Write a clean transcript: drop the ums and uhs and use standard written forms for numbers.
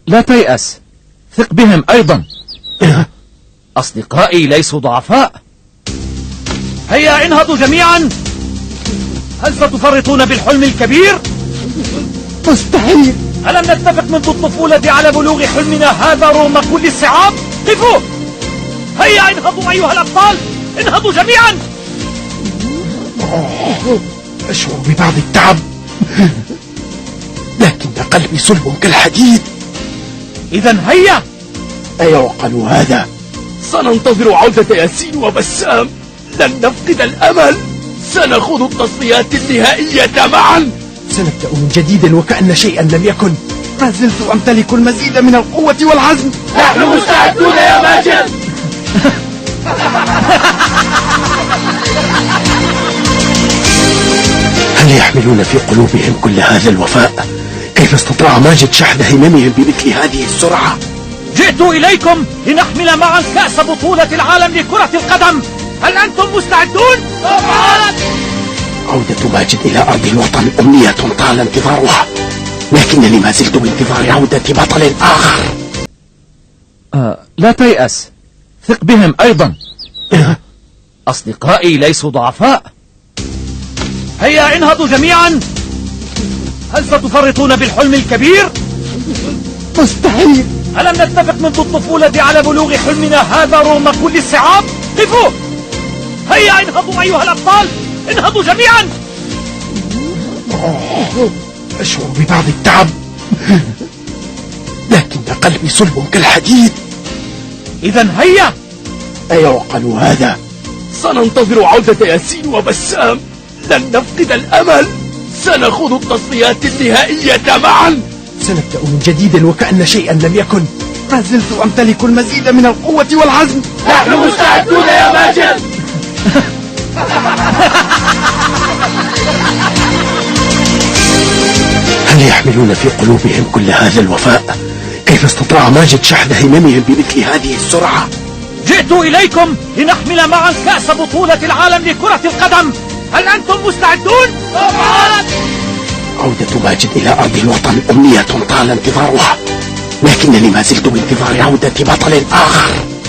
لا تيأس، ثق بهم أيضا. أصدقائي ليسوا ضعفاء. هيا انهضوا جميعا. هل ستفرطون بالحلم الكبير؟ مستحيل. ألم نتفق منذ الطفولة على بلوغ حلمنا هذا رغم كل الصعاب؟ قفوا. هيا انهضوا أيها الأبطال، انهضوا جميعا. أشعر ببعض التعب، لكن قلبي صلب كالحديد. إذا هيا. أيعقل هذا؟ سننتظر عودة ياسين وبسام، لن نفقد الأمل. سنخوض التصفيات النهائية معا. سنبدأ من جديد وكأن شيئا لم يكن. ما زلت أمتلك المزيد من القوة والعزم. نحن مستعدون يا ماجد. هل يحملون في قلوبهم كل هذا الوفاء؟ كيف استطاع ماجد شحذ هممهم بمثل هذه السرعة؟ جئت إليكم لنحمل معا كأس بطولة العالم لكرة القدم. هل أنتم مستعدون؟ طبعا. عودة ماجد إلى أرض الوطن أمنية طال انتظارها، لكنني ما زلت بانتظار عودة بطل آخر. لا تيأس، ثق بهم أيضا. أصدقائي ليسوا ضعفاء. هيا انهضوا جميعا. هل ستفرطون بالحلم الكبير؟ مستحيل. ألم نتفق منذ الطفولة على بلوغ حلمنا هذا رغم كل الصعاب؟ قفوا. هيا انهضوا أيها الأبطال، انهضوا جميعا. أشعر ببعض التعب، لكن قلبي صلب كالحديد. إذا هيا. أيعقل هذا؟ سننتظر عودة ياسين وبسام، لن نفقد الأمل. سنخوض التصفيات النهائية معا. سنبدأ من جديد وكأن شيئا لم يكن. ما زلت أمتلك المزيد من القوة والعزم. نحن مستعدون يا ماجد. هل يحملون في قلوبهم كل هذا الوفاء؟ كيف استطاع ماجد شحذ هممهم بمثل هذه السرعة؟ جئت إليكم لنحمل معا كأس بطولة العالم لكرة القدم. هل أنتم مستعدون؟ طبعا. عودة ماجد إلى أرض الوطن أمنية طال انتظارها، لكنني ما زلت بانتظار عودة بطل آخر.